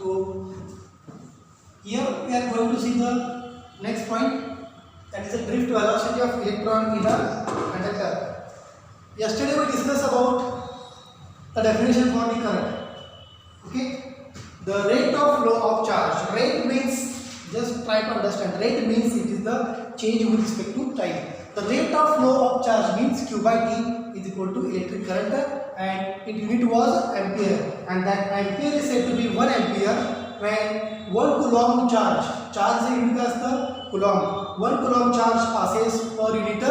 So here we are going to see the next point, that is the drift velocity of electron in a conductor. Yesterday we discussed about the definition for the current. Okay, the rate of flow of charge. Rate means, just try to understand, rate means it is the change with respect to time. The rate of flow of charge means Q by T is equal to electric current, and its unit was ampere, and that ampere is said to be 1 ampere when 1 coulomb charge से unit असतं coulomb, 1 coulomb charge passes per unit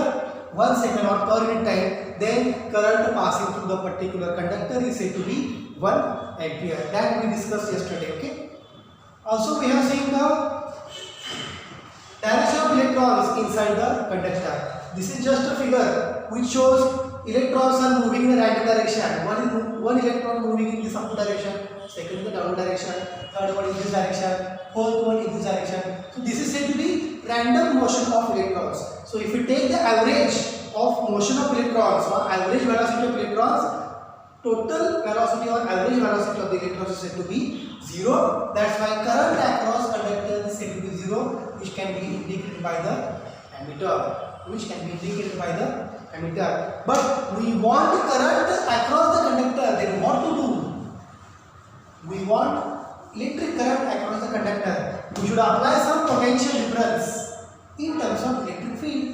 1 second or per unit time, then current passing through the particular conductor is said to be 1 ampere. That we discussed yesterday. Okay. Also we have seen the direction of electrons inside the conductor. This is just a figure which shows electrons are moving in a random direction. One electron moving in this upward direction, second in the downward direction, third one in this direction, fourth one in this direction. So this is said to be random motion of electrons. So if we take the average of motion of electrons or average velocity of electrons, total velocity or average velocity of the electrons is said to be 0. That's why current across conductor is said to be 0, which can be indicated by the ammeter. But we want current across the conductor. Then what to do? We want electric current across the conductor. We should apply some potential difference in terms of electric field.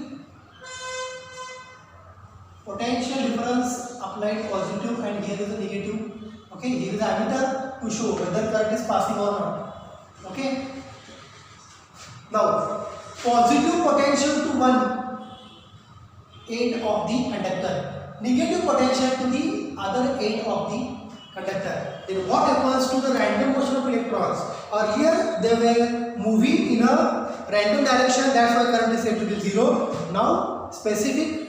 Potential difference applied positive, and here is a negative. Okay, here is the ammeter to show whether current is passing or not. Okay. Now, positive potential to one end of the conductor, negative potential to the other end of the conductor. Then what happens to the random motion of electrons? Earlier they were moving in a random direction, that's why current is said to be 0. Now specific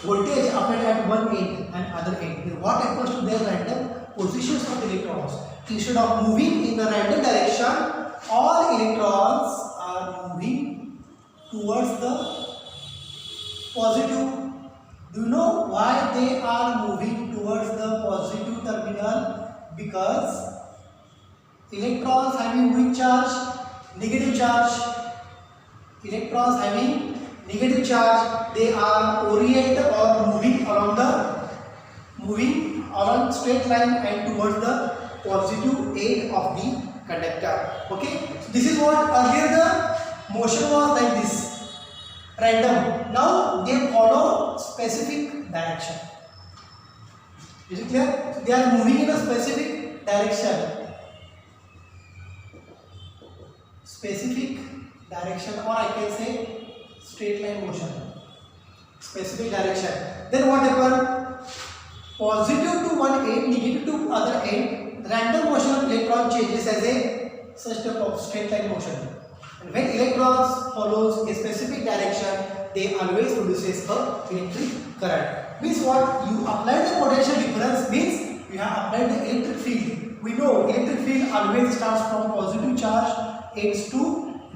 voltage applied at one end and other end. Then what happens to their random positions of the electrons? Instead of moving in the random direction, all electrons are moving towards the positive. Do you know why they are moving towards the positive terminal? Because electrons having which charge? Negative charge. Electrons having negative charge, they are oriented or moving along straight line and towards the positive end of the conductor. Okay, so this is what earlier the motion was like this, random. Now they follow specific direction. Is it clear? So they are moving in a specific direction. Specific direction, or I can say straight line motion. Specific direction. Then what happened? Positive to one end, negative to other end. Random motion of electron changes as a such type of straight line motion. And when electrons follows a specific direction, they always produces a electric current. Means what? You apply the potential difference means you have applied the electric field. We know electric field always starts from positive charge ends to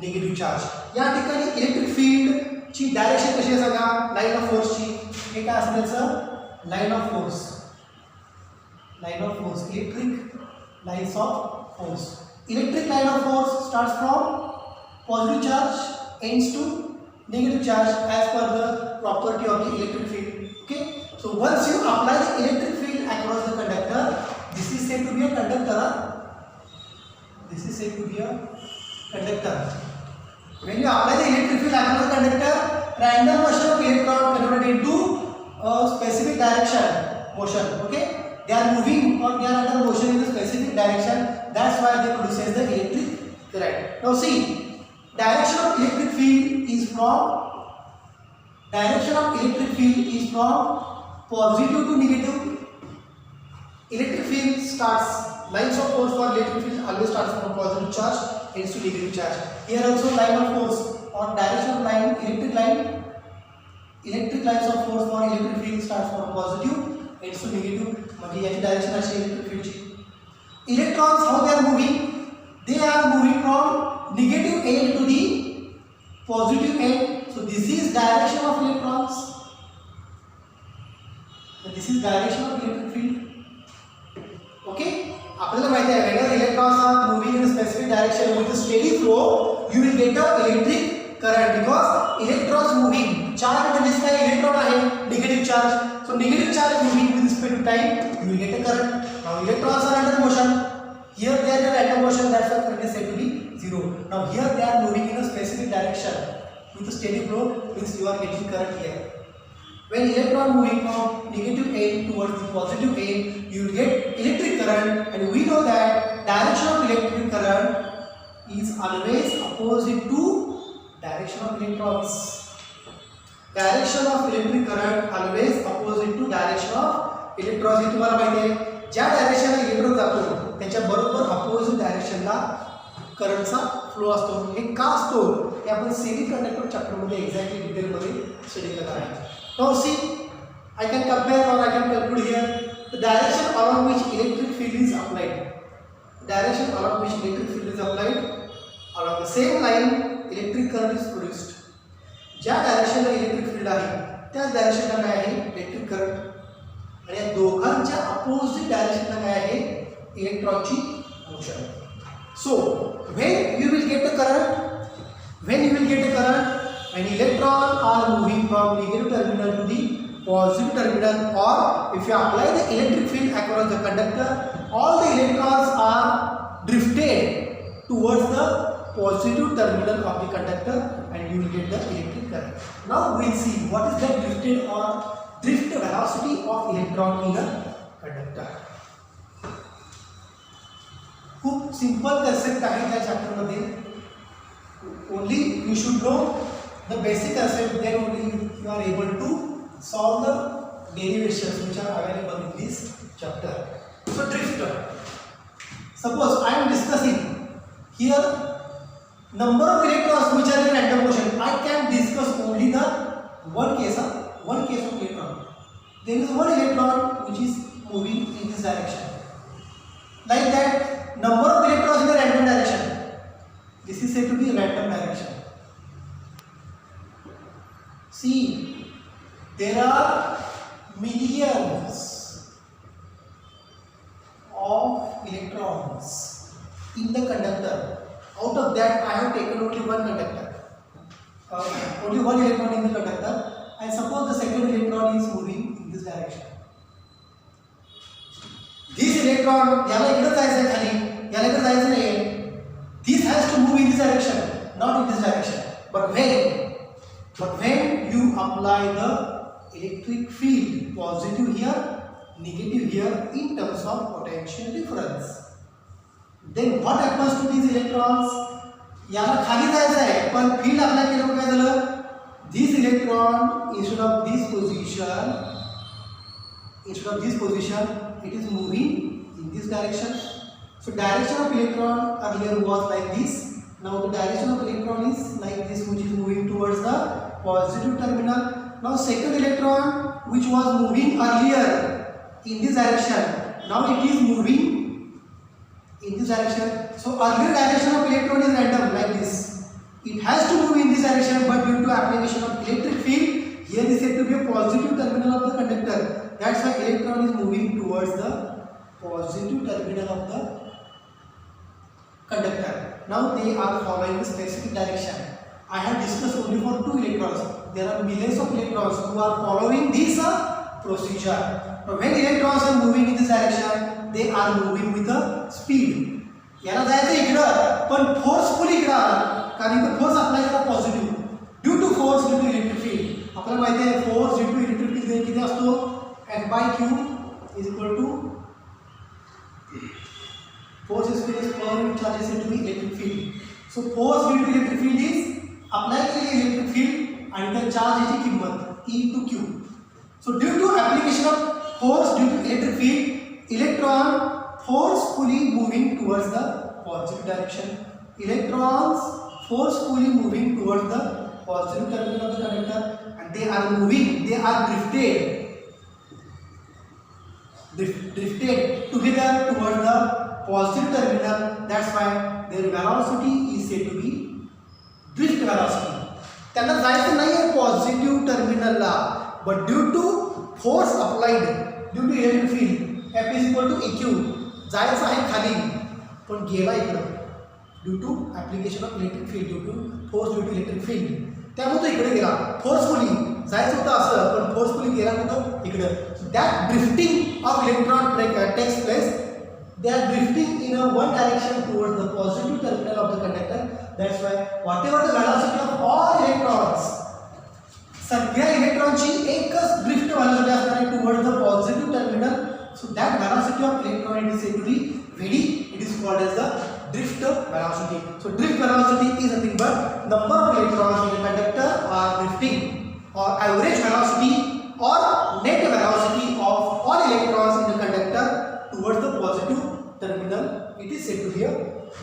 negative charge. या ठिकाणी electric field ची direction कशी आहे सांगा? Line of force ची. हे काय असेल त्याचं? Line of force. Line of force. Electric lines of force. Electric line of force starts from positive charge ends to negative charge as per the property of the electric field. Okay, so once you apply the electric field across the conductor, this is said to be a conductor. This is said to be a conductor. When you apply the electric field across the conductor, random motion of electron converted into a specific direction motion. Okay, they are moving or they are under motion in a specific direction. That's why they produces the electric current. Now see, direction of electric field is from positive to negative. Electric field starts, lines of force for electric field always starts from positive charge ends to negative charge. Here also line of force or direction of line, electric lines of force for electric field starts from positive ends to negative. म्हणजे याची direction अशी electric फील्डची. Electrons, how they are moving? They are moving from negative end to the positive end. So this is direction of electrons. So this is direction of electric field. Okay. आपल्याला माहिती आहे whenever electrons are moving in a specific direction with a steady flow you will get a electric current because electrons moving charge मध्ये काय electron आहे negative charge so negative charge moving with respect to time you will get a current now electrons are under motion here they are in random motion that's why current is said to be zero now here they are moving in a specific direction with a steady flow means you are getting current here when electron moving from negative end towards the positive end you will get electric current and we know that direction of electric current is always opposite to direction of electrons direction of electric current always opposite to direction of electrons हे तुम्हाला माहिती आहे ज्या डायरेक्शनला electron जातो त्याच्या बरोबर opposite डायरेक्शनला करंटचा flow असतो हे का असतो हे आपण सेमीकंडक्टर चॅप्टर मध्ये एक्झॅक्टली डिटेल मध्ये स्टडी करणार आहे now see I can compare or I can calculate here the direction along which electric field is applied direction along which electric field is applied along the same line electric current is produced ज्या डायरेक्शनला electric field आहे त्याच डायरेक्शनला काय आहे electric current आणि या दोघांच्या opposite डायरेक्शनला काय आहे इलेक्ट्रॉनची motion so when you will get a current when electrons are moving from negative terminal to the positive terminal or if you apply the electric field across the conductor all the electrons are drifted towards the positive terminal of the conductor and you will get the electric current now we'll see what is the drifted or drift velocity of electron in a conductor खूप simple concept आहे त्या chapter मध्ये only you should know the basic concept then only you are able to solve the derivations which are available in this chapter so drift suppose I am discussing here number of electrons which are in random motion I can discuss only the one case of electron there is one electron which is moving in this direction like that number of electrons in the random direction this is said to be random direction see there are millions of electrons in the conductor out of that I have taken only one conductor only one electron in the conductor and suppose the second electron is moving in this direction this electron याला इकडे जायचं आहे खाली याला इकडे जायचं नाही this has to move in this direction not in this direction but when you apply the electric field positive here negative here in terms of potential difference then what happens to these electrons याला खाली जायचं आहे पण field apply केल्यावर काय झालं this electron instead of this position it is moving in this direction so direction of electron earlier was like this now the direction of electron is like this which is moving towards the positive terminal now second electron which was moving earlier in this direction now it is moving in this direction so earlier direction of electron is random like this it has to move in this direction but due to application of electric field here is said to be a positive terminal of the conductor that's why electron is moving towards the positive terminal of the conductor now they are following the specific direction I have discussed only for two electrons there are millions of electrons who are following this procedure now when electrons are moving in this direction they are moving with the speed याला जायचं इकडं पण forcefully इकडं आला कारण इथं force apply करा positive due to force due to electric field आपल्याला माहिती आहे force due to electric field किती असतो F/Q is equal to force is per unit charge is said to be electric field so force due to electric field is apply केलेली electric field आणि त्या चार्जची किंमत E/Q so due to application of force due to electric field electron forcefully moving towards the positive direction electrons forcefully moving towards the positive terminal of the conductor and they are moving they are drifted together towards the positive terminal that's why their velocity is said to be drift velocity त्यांना जायचं नाही आहे positive टर्मिनलला but due to force applied due to electric field F is equal to EQ जायचं आहे खाली पण गेला इकडं due to application of electric field, due to force due to electric field, त्यामुळे तो इकडे गेला. फोर्सफुली जायचं होतं असं पण फोर्सफुली गेला कुठं इकडं. That drifting of electron takes place, they are drifting in a one direction towards the positive terminal of the conductor. That's why whatever the velocity of all electrons, सगळ्या इलेक्ट्रॉनची एकच ड्रिफ्ट velocity असणार आहे towards the positive terminal. So that velocity of electron is said to be Vd. It is called as the drift velocity. So drift velocity is nothing but number of electrons in the conductor are drifting, or average velocity or net velocity of all electrons in the conductor towards the positive terminal. It is said to be a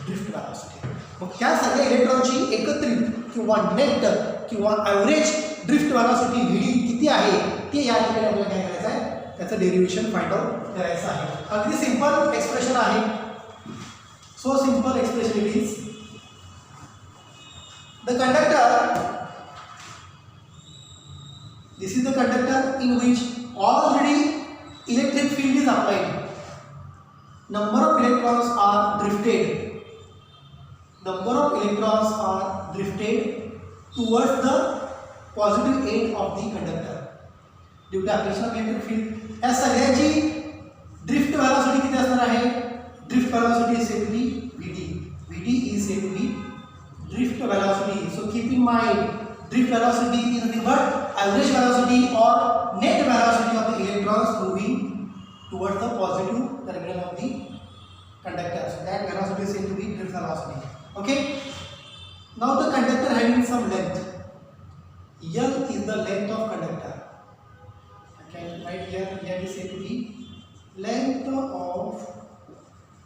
drift velocity. मग त्या सगळ्या इलेक्ट्रॉनची एकत्रित किंवा net किंवा average drift velocity व्हीडी किती आहे ते या ठिकाणी आपल्याला काय करायचं आहे, त्याचं डेरिव्हेशन फाइंड आउट करायचं आहे. अगदी सिंपल एक्सप्रेशन आहे. So simple expression it is, the conductor, this is the conductor in which already electric field is applied. Number of electrons are drifted. Number of electrons are drifted towards the positive end of the conductor due to application of electric field. या सगळ्याची drift velocity किती असणार आहे? Drift velocity is said to be Vd. Vd is said to be drift velocity. So keep in mind, drift velocity is nothing but average velocity or net velocity of the electrons moving towards the positive terminal of the conductor. So that velocity is said to be drift velocity. Okay. Now the conductor having some length. L is the length of conductor. Okay, right here. L is said to be length of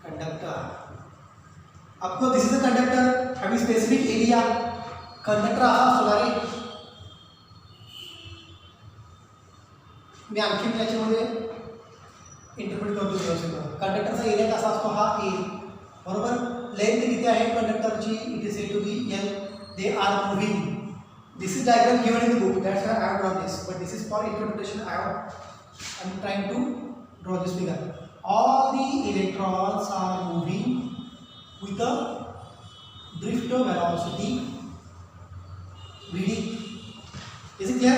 conductor. Of course, this is the conductor having specific area. Conductor असा असणार आहे. मी आणखी याच्यामध्ये interpret करतो व्यवस्थित. कंडक्टरचा area कसा असतो, हा ए बरोबर. लेंथ किती आहे कंडक्टरची, it is said to be L. They are moving. This is diagram given in the book, that's why I have drawn this, but this is for interpretation. I am trying to draw this figure. All the electrons are moving with a drift velocity Vd. Is it clear?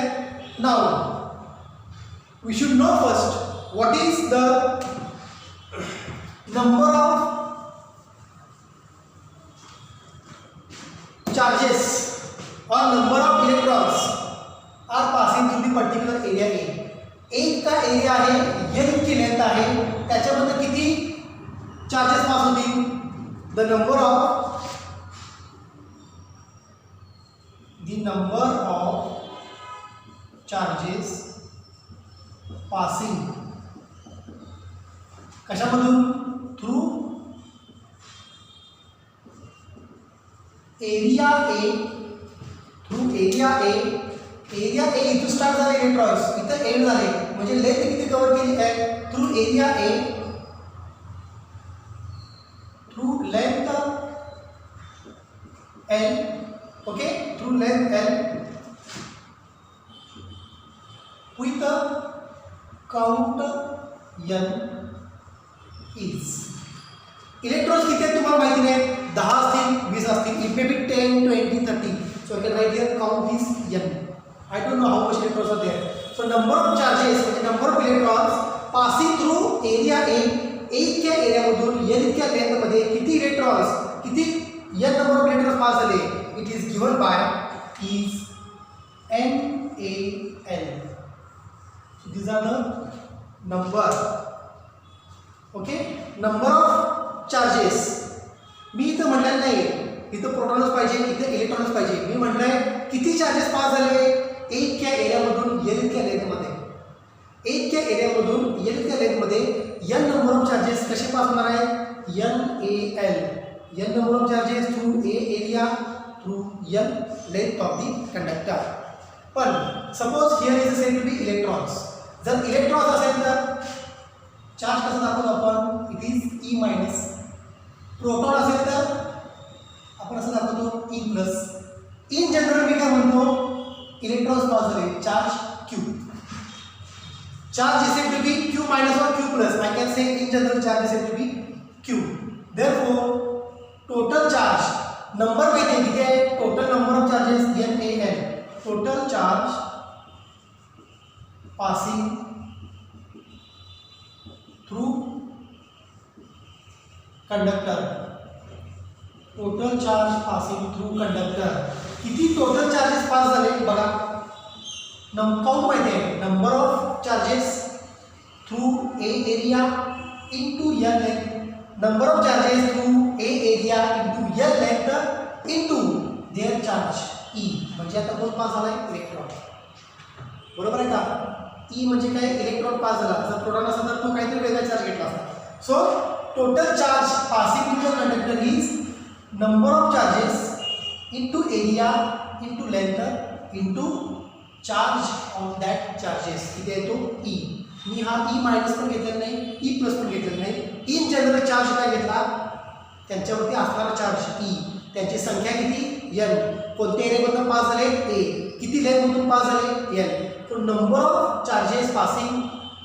Now we should know first what is the number of charges or number of electrons are passing through the particular area A. एक का area आहे, L की length आहे, त्याच्यामध्ये किती charges pass होतील? The number of charges passing कशामधून? Through area A. Through area A. Area A इथून स्टार्ट झाले इलेक्ट्रॉन्स, इथं एंड झाले, म्हणजे लेंथ किती कव्हर केली आहे? Through area A, through length L. Okay, through length L with a count n is. Electrons किती आहेत तुम्हाला माहिती नाही, 10 असतील, 20 असतील, it may be 10, 20, 30. So I can write here count is n. I don't know how much electrons are there. So number of charges म्हणजे number of electrons passing through area A. एच्या एरियामधून n इतक्या लेंथमध्ये किती electrons, किती n number of electrons pass झाले, it is given by is NaL. So these are the number. Okay, number of charges. मी इथं म्हटलं नाही, इथं प्रोटॉनच पाहिजे, इथं इलेक्ट्रॉनच पाहिजे. मी म्हटलंय किती चार्जेस पास झाले, एच्या एरियामधून L इतक्या लेंथमध्ये. एच्या एरियामधून L इतक्या लेंथमध्ये n नंबर ऑफ चार्जेस कसे पास होणार आहेत? NaL. n number of charges through A area, through L length of the conductor. पण suppose here is said to be electrons. जर इलेक्ट्रॉन्स असेल तर चार्ज कसं दाखवतो आपण? It is e minus. Proton असेल तर आपण असं दाखवतो ई प्लस. इन जनरल मी काय म्हणतो, इलेक्ट्रॉन्स पास झाले, charge q. Charge is said to be q minus और q plus. I can say in general charge is said to be Q. Therefore total charge नंबर माहिती आहे किती आहे total number of charges NaN total charge passing through conductor total charge passing through conductor किती total charges pass झाले बघा count माहिती आहे number of charges through A area into L length number of charges through A area into L length into their charge E म्हणजे आता कोण पास झालाय electron बरोबर आहे का E म्हणजे काय इलेक्ट्रॉन पास झाला जर प्रोटॉन असेल तर तो काहीतरी वेगळा चार्ज घेतला असता so total charge passing through the conductor is number of charges into area into length into charge on that charges किती आहे तो E मी हा E मायनस पण घेतलेला नाही E प्लस पण घेतलेला नाही इन जनरल चार्ज काय घेतला त्यांच्यावरती असणारा चार्ज E त्यांची संख्या किती N कोणत्या एरियामधून पास झाले A किती लेंथमधून पास झाले N तो number of charges passing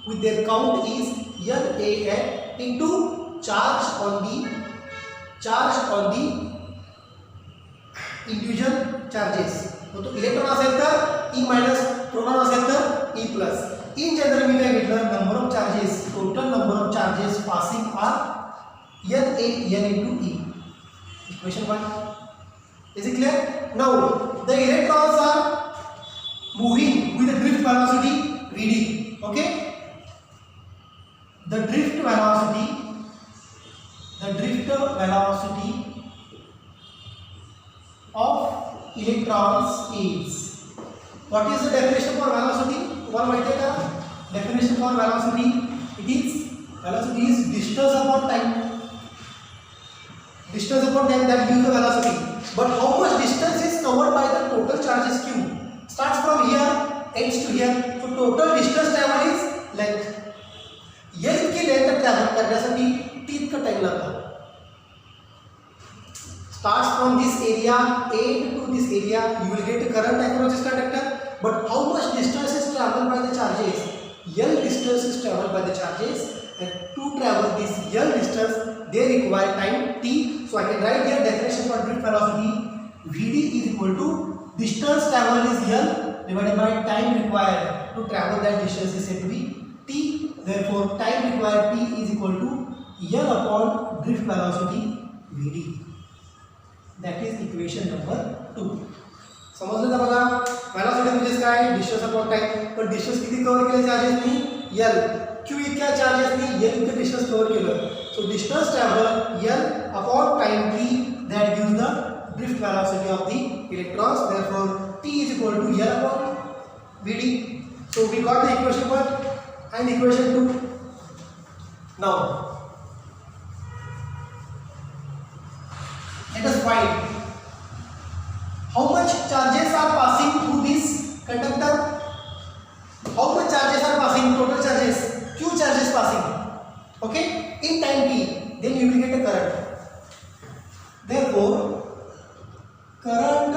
with their count is NaN into charge on the individual charges तो इलेक्ट्रॉन असेल तर E मायनस प्रोटॉन असेल तर E प्लस इन जनरल मी काय घेतलं number of charges total number of charges passing are NaN into E equation 1 is it clear now the electrons are moving with a drift velocity Vd okay the drift velocity of electrons is what is the definition for velocity one might take a definition for velocity velocity is distance upon time that gives the velocity but how much distance is covered by the total charges Q starts from here ends to here so total distance travel is length L की length travel करण्यासाठी T इतका time लागतो starts from this area end to this area you will get current across this conductor but how much distance is traveled by the charges L distance is traveled by the charges and to travel this L distance they require time T so I can write here definition for drift velocity Vd is equal to distance traveled is L divided by time required to travel that distance is said to be T therefore time required T is equal to L upon drift velocity Vd that is equation number 2 समजलं का बघा velocity म्हणजे काय distance upon time पण distance किती cover केले charges नी L Q इतक्या charges नी L इतकं डिस्टन्स कव्हर केलं सो distance travel L upon time T that gives the drift velocity of the electrons therefore T is equal to L upon Vd so we got the equation 1 and equation 2 now let us find how much charges are passing through this conductor how much charges are passing total charges Q charges passing okay in time T then you will get a current therefore current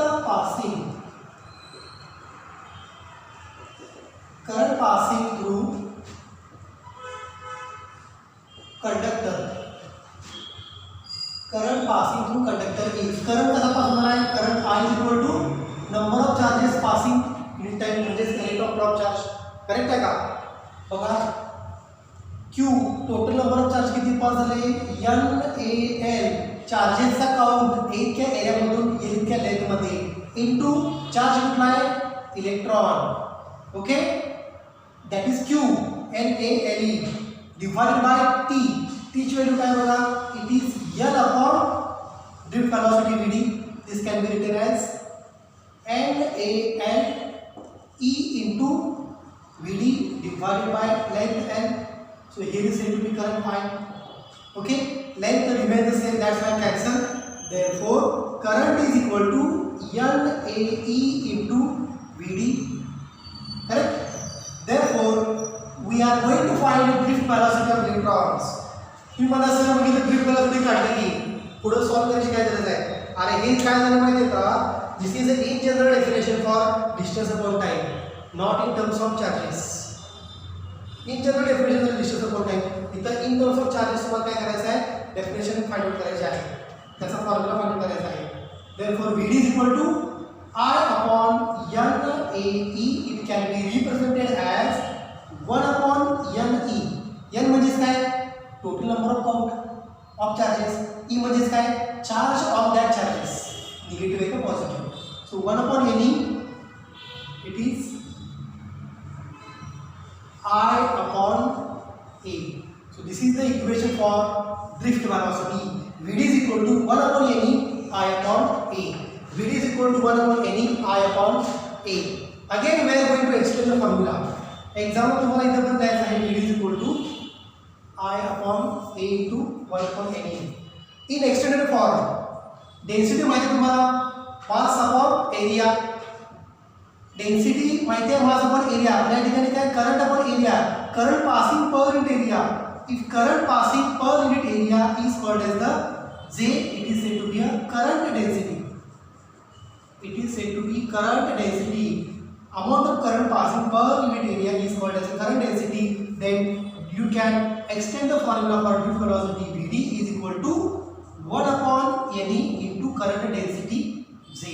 passing through conductor is current कसा पास होणार आहे current I is equal to number of charges passing in time म्हणजे electron drop charge correct आहे का बघा Q total number of charge किती पास झाले NaN चार्जेसचा count एका एरियामधून इतक्या लेंथमध्ये इनटू चार्ज कुठला आहे electron okay that is Q NaLe divided by T ची व्हॅल्यू काय बघा it is L upon drift velocity Vd this can be written as NaN E into Vd divided by length N so here is said to be current point okay length remains the same that's why cancel therefore current is equal to NaE into Vd correct therefore we are going to find the drift velocity of electrons तुम्ही मला sir बघितलं drift velocity काढली पुढे solve करायची काय गरज आहे अरे हे काय झालं माहिती आहे का this is a in general definition for distance upon time not in terms of charges in general definition for distance upon time इथं इन टर्म्स ऑफ चार्जेस तुम्हाला काय करायचं आहे डेफिनेशन फाइंड आउट करायची आहे, त्याचा फॉर्म्युला फाइंड आउट करायचा आहे. Therefore VD is equal to I upon NAE. It can be represented as 1 upon NE. N म्हणजेच काय? Total number of count of charges. E म्हणजेच काय? Charge on that charges, negative आहे का positive. So 1 upon NE it is I upon A. So this is the equation for drift velocity. VD is equal to 1 upon NE I upon A. VD is equal to 1 upon NE I upon A. Again we are going to extend the formula. Example तुम्हाला इथे पण द्यायचं आहे. VD is equal to I upon A into 1 upon NE. In extended form, density माहिती आहे तुम्हाला, mass upon area. Density माहिती आहे, mass upon area. या ठिकाणी काय? current upon area. Current passing per unit area. If current passing per unit area is called as the J, it is said to be a current density. It is said to be current density. Amount of current passing per unit area is called as a current density. Then you can extend the formula for drift velocity. VD is equal to 1 upon NE into current density J.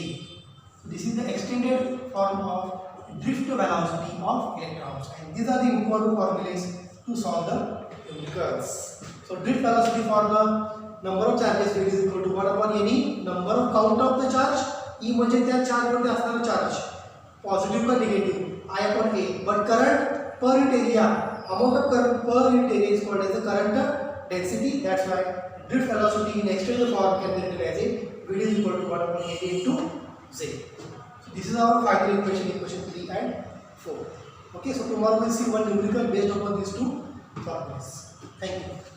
This is the extended form of drift velocity of electrons, and these are the important formulas to solve the numericals. So drift velocity for the number of charges, VD is equal to 1 upon NE, number of count of the charge. E म्हणजे त्या charge मध्ये असणारा charge, positive का negative, I upon A. But current per unit area, amount of current per unit area is called as the current density. That's why drift velocity in extended form can be written as a VD is equal to 1 upon NE into J. So this is our final equation, equation 3 and 4. Okay, so tomorrow we'll see one numerical based upon these two formulas. Thank you.